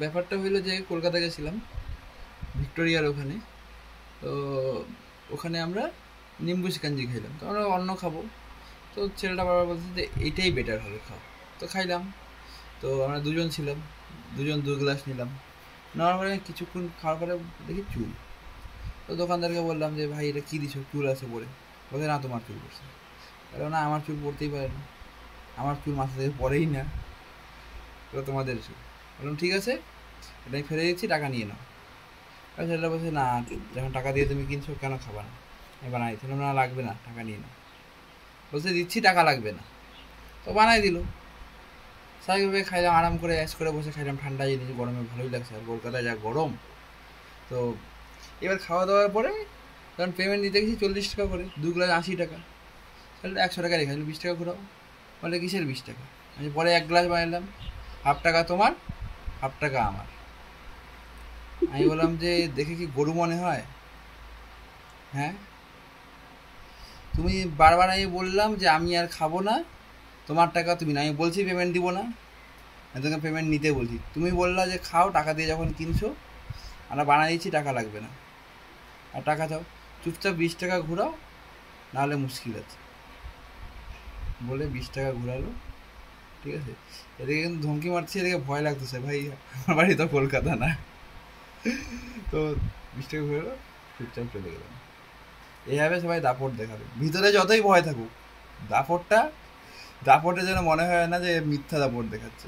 ব্যাপারটা হইলো যে কলকাতা গেছিলাম, ভিক্টোরিয়ার ওখানে। তো ওখানে আমরা নিম্বু শিকাঞ্জি খাইলাম, তো আমরা অন্য খাবো। তো ছেলেটা বারবার বলছে যে এইটাই বেটার হবে, খাও। তো খাইলাম। তো আমরা দুজন ছিলাম, দুজন দু গ্লাস নিলাম। নেওয়ার পরে কিছুক্ষণ খাওয়ার পরে দেখি চুল। তো দোকানদারকে বললাম যে ভাই এটা কী দিছো, চুল আছে পরে। বলছে না, তোমার চুল পড়ছে। বললাম না, আমার চুল পড়তেই পারে না, আমার চুল মাথা থেকে পড়েই না, তো তোমাদের চুল। বললাম ঠিক আছে, এটা আমি ফেলে দিচ্ছি, টাকা নিয়ে নাও। আর ছেলেটা বলছে না, যখন টাকা দিয়ে তুমি কিনছো কেন খাবা না, আমি বানাই দিলাম। না লাগবে না, টাকা নিয়ে নাও। বলছে দিচ্ছি, টাকা লাগবে না। তো বানাই দিল। স্বাভাবিকভাবে খাইলাম, আরাম করে অ্যাশ করে বসে খাইলাম, ঠান্ডা জিনিস, গরমে ভালোই লাগছে, আর কলকাতায় যা গরম। তো এবার খাওয়া দাওয়ার পরে যখন পেমেন্ট দিতে গেছি 40 টাকা করে, 2 গ্লাস 80 টাকা। তাহলে 100 টাকা রেখে 20 টাকা ঘুরাও। বলে কিসের 20 টাকা? আমি পরে 1 গ্লাস বানালাম, হাফ টাকা তোমার, হাফ টাকা আমার। আমি বললাম যে দেখে কি গরু মনে হয়? হ্যাঁ, তুমি বারবার আমি বললাম যে আমি আর খাবো না, তোমার টাকা তুমি না, আমি বলছি পেমেন্ট দিব না, আমি তোকে পেমেন্ট নিতে বলছি, তুমি বললা যে খাও, টাকা দিয়ে যখন কিনছো, আমরা বানিয়ে দিচ্ছি, টাকা লাগবে না, আর টাকা চাও, চুপচাপ 20 টাকা ঘুরাও, নাহলে মুশকিল আছে। বলে 20 টাকা ঘুরালো। ঠিক আছে, এদিকে কিন্তু ধমকি মারছে, এদিকে ভয় লাগতেছে, ভাই আমার বাড়ি তো কলকাতা না। তো 20 টাকা ঘুরালো, চুপচাপ চলে গেলাম। এইভাবে সবাই দাপট দেখাবে, ভিতরে যতই ভয় থাকুক, দাপটটা, দাপটে যেন মনে হয় না যে মিথ্যা দাপট দেখাচ্ছে।